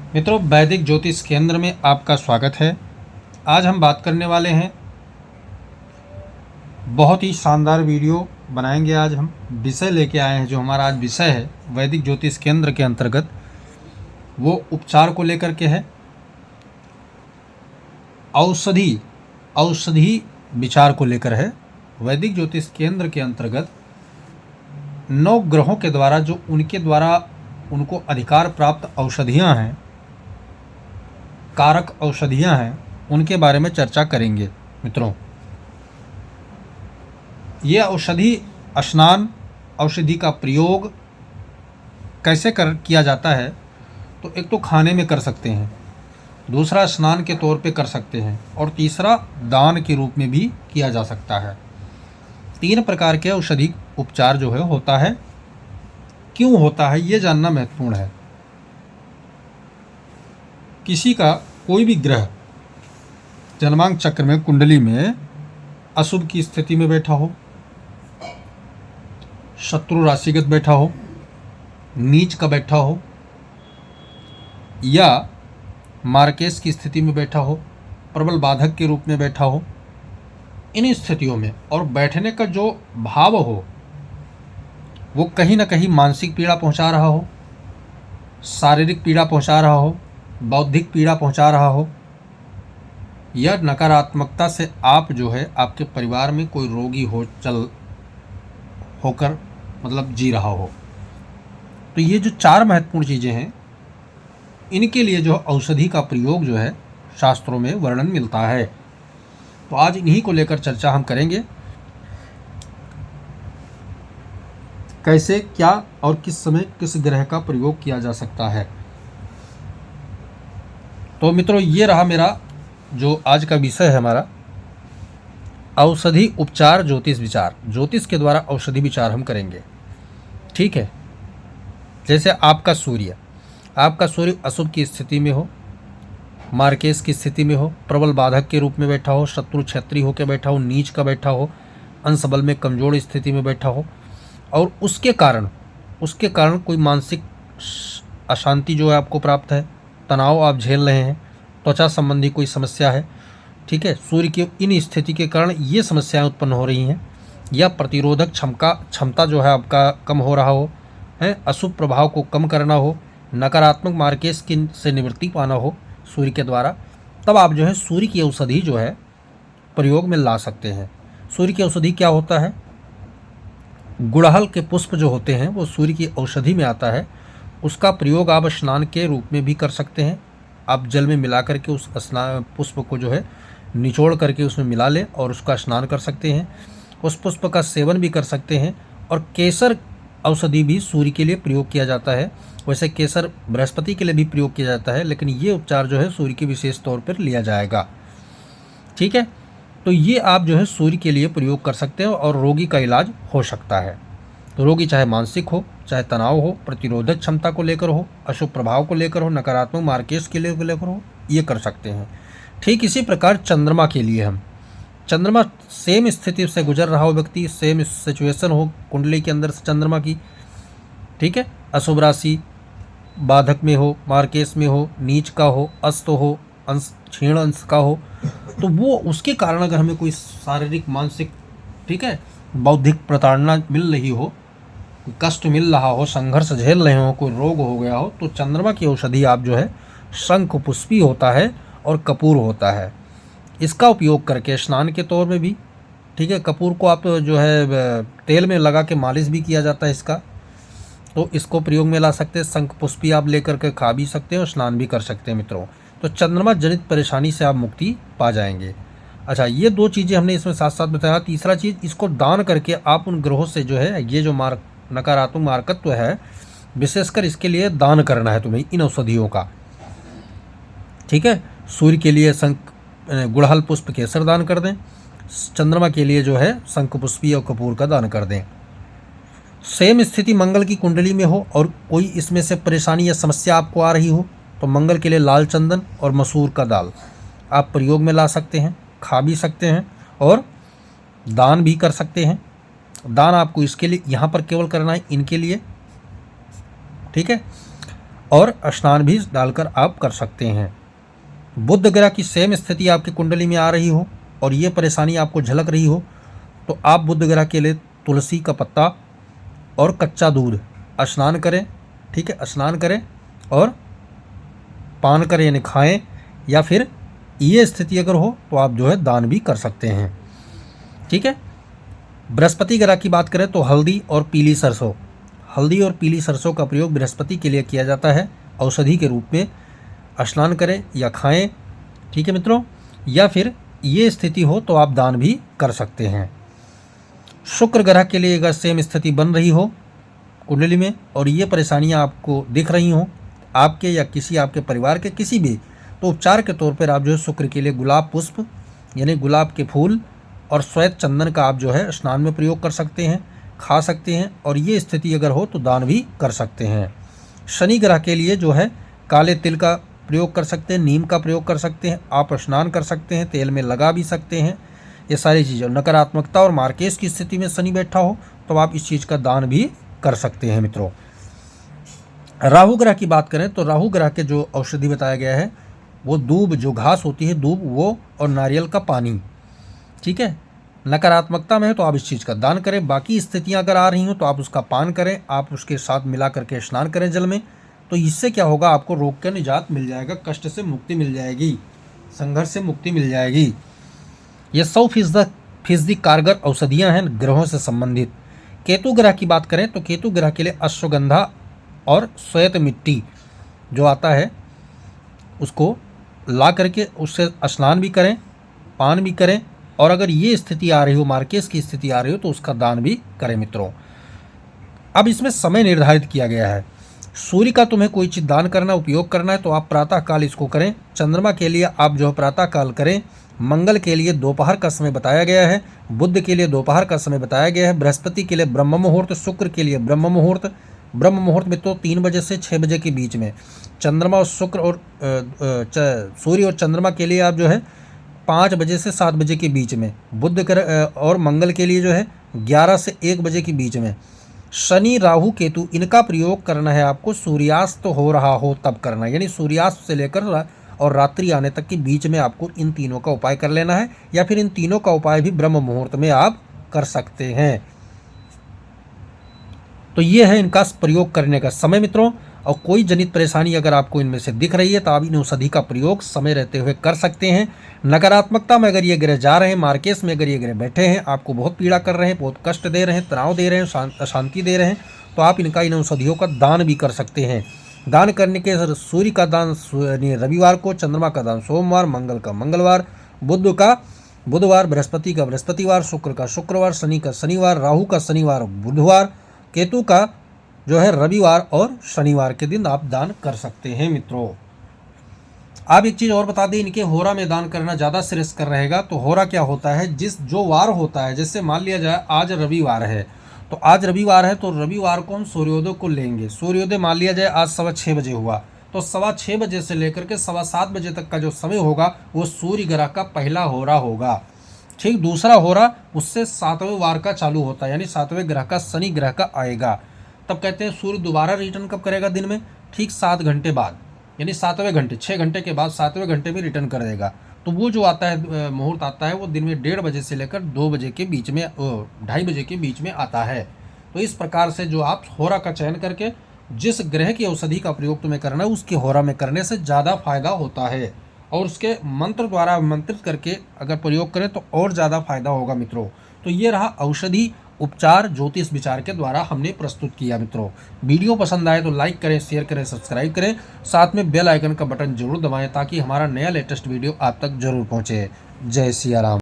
मित्रों, वैदिक ज्योतिष केंद्र में आपका स्वागत है। आज हम बात करने वाले हैं, बहुत ही शानदार वीडियो बनाएंगे। आज हम विषय लेके आए हैं, जो हमारा आज विषय है वैदिक ज्योतिष केंद्र के अंतर्गत, वो उपचार को लेकर के है। औषधि विचार को लेकर है। वैदिक ज्योतिष केंद्र के अंतर्गत 9 ग्रहों के द्वारा जो उनके द्वारा उनको अधिकार प्राप्त औषधियाँ हैं, कारक औषधियाँ हैं, उनके बारे में चर्चा करेंगे। मित्रों, ये औषधि स्नान, औषधि का प्रयोग कैसे किया जाता है, तो एक तो खाने में कर सकते हैं, दूसरा स्नान के तौर पे कर सकते हैं, और तीसरा दान के रूप में भी किया जा सकता है। 3 प्रकार के औषधि उपचार जो है होता है। क्यों होता है ये जानना महत्वपूर्ण है। किसी का कोई भी ग्रह जन्मांक चक्र में, कुंडली में अशुभ की स्थिति में बैठा हो, शत्रु राशिगत बैठा हो, नीच का बैठा हो, या मार्केश की स्थिति में बैठा हो, प्रबल बाधक के रूप में बैठा हो, इन स्थितियों में और बैठने का जो भाव हो वो कहीं ना कहीं मानसिक पीड़ा पहुंचा रहा हो, शारीरिक पीड़ा पहुंचा रहा हो, बौद्धिक पीड़ा पहुंचा रहा हो, या नकारात्मकता से आप जो है आपके परिवार में कोई रोगी होकर मतलब जी रहा हो, तो ये जो 4 महत्वपूर्ण चीज़ें हैं, इनके लिए जो औषधि का प्रयोग जो है शास्त्रों में वर्णन मिलता है। तो आज इन्हीं को लेकर चर्चा हम करेंगे, कैसे, क्या और किस समय किस ग्रह का प्रयोग किया जा सकता है। तो मित्रों, ये रहा मेरा जो आज का विषय है हमारा, औषधि उपचार ज्योतिष विचार। ज्योतिष के द्वारा औषधि विचार हम करेंगे, ठीक है। जैसे आपका सूर्य अशुभ की स्थिति में हो, मार्केश की स्थिति में हो, प्रबल बाधक के रूप में बैठा हो, शत्रु क्षेत्री होकर बैठा हो, नीच का बैठा हो, अंश बल में कमजोर स्थिति में बैठा हो, और उसके कारण कोई मानसिक अशांति जो है आपको प्राप्त है, तनाव आप झेल रहे हैं, त्वचा संबंधी कोई समस्या है, ठीक है। सूर्य की इन स्थिति के कारण ये समस्याएं उत्पन्न हो रही हैं, या प्रतिरोधक क्षमता जो है आपका कम हो रहा हो, है अशुभ प्रभाव को कम करना हो, नकारात्मक मार्केश की से निवृत्ति पाना हो सूर्य के द्वारा, तब आप जो है सूर्य की औषधि जो है प्रयोग में ला सकते हैं। सूर्य की औषधि क्या होता है? गुड़हल के पुष्प जो होते हैं वो सूर्य की औषधि में आता है। उसका प्रयोग आप स्नान के रूप में भी कर सकते हैं। आप जल में मिला करके उस स्नान पुष्प को जो है निचोड़ करके उसमें मिला लें और उसका स्नान कर सकते हैं। उस पुष्प का सेवन भी कर सकते हैं। और केसर औषधि भी सूर्य के लिए प्रयोग किया जाता है। वैसे केसर बृहस्पति के लिए भी प्रयोग किया जाता है, लेकिन ये उपचार जो है सूर्य के विशेष तौर पर लिया जाएगा, ठीक है। तो ये आप जो है सूर्य के लिए प्रयोग कर सकते हैं और रोगी का इलाज हो सकता है। तो रोगी चाहे मानसिक हो, चाहे तनाव हो, प्रतिरोधक क्षमता को लेकर हो, अशुभ प्रभाव को लेकर हो, नकारात्मक मार्केश के लिए लेकर हो, ये कर सकते हैं। ठीक इसी प्रकार चंद्रमा के लिए चंद्रमा सेम स्थिति से गुजर रहा हो व्यक्ति, सेम सिचुएशन हो कुंडली के अंदर चंद्रमा की, ठीक है, अशुभ राशि बाधक में हो, मार्केश में हो, नीच का हो, अस्त हो, अंश क्षीण अंश का हो, तो वो उसके कारण अगर हमें कोई शारीरिक, मानसिक, ठीक है, बौद्धिक प्रताड़ना मिल रही हो, कष्ट मिल रहा हो, संघर्ष झेल रहे हो, कोई रोग हो गया हो, तो चंद्रमा की औषधि आप जो है, शंख पुष्पी होता है और कपूर होता है, इसका उपयोग करके स्नान के तौर में भी, ठीक है। कपूर को आप जो है तेल में लगा के मालिश भी किया जाता है इसका, तो इसको प्रयोग में ला सकते हैं। शंख पुष्पी आप लेकर के खा भी सकते हैं और स्नान भी कर सकते हैं मित्रों। तो चंद्रमा जनित परेशानी से आप मुक्ति पा जाएंगे। अच्छा, ये 2 चीज़ें हमने इसमें साथ साथ बताया। तीसरा चीज़, इसको दान करके आप उन ग्रहों से जो है ये जो नकारात्मक मार्कत्व है, विशेषकर इसके लिए दान करना है तुम्हें इन औषधियों का, ठीक है। सूर्य के लिए गुड़हल पुष्प केसर दान कर दें, चंद्रमा के लिए जो है शंख पुष्पी और कपूर का दान कर दें। सेम स्थिति मंगल की कुंडली में हो और कोई इसमें से परेशानी या समस्या आपको आ रही हो, तो मंगल के लिए लाल चंदन और मसूर का दाल आप प्रयोग में ला सकते हैं, खा भी सकते हैं और दान भी कर सकते हैं। दान आपको इसके लिए यहाँ पर केवल करना है, इनके लिए, ठीक है। और स्नान भी डालकर आप कर सकते हैं। बुध ग्रह की सेम स्थिति आपकी कुंडली में आ रही हो और ये परेशानी आपको झलक रही हो तो आप बुध ग्रह के लिए तुलसी का पत्ता और कच्चा दूध स्नान करें, ठीक है, स्नान करें और पान करें यानी खाएं, या फिर ये स्थिति अगर हो तो आप जो है दान भी कर सकते हैं, ठीक है। बृहस्पति ग्रह की बात करें तो हल्दी और पीली सरसों, हल्दी और पीली सरसों का प्रयोग बृहस्पति के लिए किया जाता है औषधि के रूप में। स्नान करें या खाएं, ठीक है मित्रों, या फिर ये स्थिति हो तो आप दान भी कर सकते हैं। शुक्र ग्रह के लिए अगर सेम स्थिति बन रही हो कुंडली में और ये परेशानियां आपको दिख रही हों आपके या किसी आपके परिवार के किसी भी, तो उपचार के तौर पर आप जो है शुक्र के लिए गुलाब पुष्प यानी गुलाब के फूल और श्वेत चंदन का आप जो है स्नान में प्रयोग कर सकते हैं, खा सकते हैं, और ये स्थिति अगर हो तो दान भी कर सकते हैं। शनि ग्रह के लिए जो है काले तिल का प्रयोग कर सकते हैं, नीम का प्रयोग कर सकते हैं, आप स्नान कर सकते हैं, तेल में लगा भी सकते हैं, ये सारी चीज़ें। नकारात्मकता और मार्केस की स्थिति में शनि बैठा हो तो आप इस चीज़ का दान भी कर सकते हैं मित्रों। राहु ग्रह की बात करें तो राहु ग्रह के जो औषधि बताया गया है वो दूब, जो घास होती है दूब, वो और नारियल का पानी, ठीक है। नकारात्मकता में है तो आप इस चीज़ का दान करें। बाकी स्थितियां अगर आ रही हो तो आप उसका पान करें, आप उसके साथ मिला करके स्नान करें जल में, तो इससे क्या होगा, आपको रोग का निजात मिल जाएगा, कष्ट से मुक्ति मिल जाएगी, संघर्ष से मुक्ति मिल जाएगी। ये 100% कारगर औषधियाँ हैं ग्रहों से संबंधित। केतु ग्रह की बात करें तो केतु ग्रह के लिए अश्वगंधा और श्वेत मिट्टी जो आता है उसको ला करके उससे स्नान भी करें, पान भी करें, और अगर ये स्थिति आ रही हो, मार्केस की स्थिति आ रही हो, तो उसका दान भी करें मित्रों। अब इसमें समय निर्धारित किया गया है। सूर्य का तुम्हें कोई चीज़ दान करना, उपयोग करना है तो आप प्रातः काल इसको करें। चंद्रमा के लिए आप जो प्रातः काल करें। मंगल के लिए दोपहर का समय बताया गया है, बुध के लिए दोपहर का समय बताया गया है, बृहस्पति के लिए ब्रह्म मुहूर्त, शुक्र के लिए ब्रह्म मुहूर्त। ब्रह्म मुहूर्त में तो 3 बजे से 6 बजे के बीच में, चंद्रमा और शुक्र और सूर्य और चंद्रमा के लिए आप जो है 5 बजे से 7 बजे के बीच में, बुध और मंगल के लिए जो है 11 से 1 बजे के बीच में। शनि राहु केतु इनका प्रयोग करना है आपको सूर्यास्त हो रहा हो तब करना है, यानी सूर्यास्त से लेकर और रात्रि आने तक के बीच में आपको इन तीनों का उपाय कर लेना है, या फिर इन तीनों का उपाय भी ब्रह्म मुहूर्त में आप कर सकते हैं। तो ये है इनका प्रयोग करने का समय मित्रों। और कोई जनित परेशानी अगर आपको इनमें से दिख रही है तो आप इन औषधि का प्रयोग समय रहते हुए कर सकते हैं। नकारात्मकता में अगर ये ग्रह जा रहे हैं, मार्केस में अगर ये ग्रह बैठे हैं, आपको बहुत पीड़ा कर रहे हैं, बहुत कष्ट दे रहे हैं, तनाव दे रहे हैं, अशांति दे रहे हैं, तो आप इन औषधियों का दान भी कर सकते हैं। दान करने के सूर्य का दान रविवार को, चंद्रमा का दान सोमवार, मंगल का मंगलवार, बुध का बुधवार, बृहस्पति का बृहस्पतिवार, शुक्र का शुक्रवार, शनि का शनिवार, राहु का शनिवार बुधवार, केतु का जो है रविवार और शनिवार के दिन आप दान कर सकते हैं मित्रों। आप एक चीज़ और बता दें, इनके होरा में दान करना ज़्यादा श्रेयस्कर रहेगा। तो होरा क्या होता है, जो वार होता है, जैसे मान लिया जाए आज रविवार है, तो आज रविवार है तो रविवार को हम सूर्योदय को लेंगे। सूर्योदय मान लिया जाए आज 6:15 बजे हुआ, तो 6:15 बजे से लेकर के 7:15 बजे तक का जो समय होगा वो सूर्य ग्रह का पहला होरा होगा। ठीक, दूसरा होरा उससे 7वें वार का चालू होता है, यानी 7वें ग्रह का शनि ग्रह का आएगा। तब कहते हैं सूर्य दोबारा रिटर्न कब करेगा दिन में, ठीक 7 घंटे बाद, यानी 7वें घंटे, 6 घंटे के बाद 7वें घंटे में रिटर्न कर देगा। तो वो जो आता है मुहूर्त आता है वो दिन में 1:30 बजे से लेकर 2 बजे के बीच में, 2:30 बजे के बीच में आता है। तो इस प्रकार से जो आप होरा का चयन करके जिस ग्रह की औषधि का प्रयोग तुम्हें करना है उसके होरा में करने से ज़्यादा फायदा होता है, और उसके मंत्र द्वारा मंत्रित करके अगर प्रयोग करें तो और ज़्यादा फायदा होगा मित्रों। तो ये रहा औषधि उपचार ज्योतिष विचार के द्वारा हमने प्रस्तुत किया मित्रों। वीडियो पसंद आए तो लाइक करें, शेयर करें, सब्सक्राइब करें, साथ में बेल आइकन का बटन जरूर दबाएं ताकि हमारा नया लेटेस्ट वीडियो आप तक जरूर पहुंचे। जय सिया राम।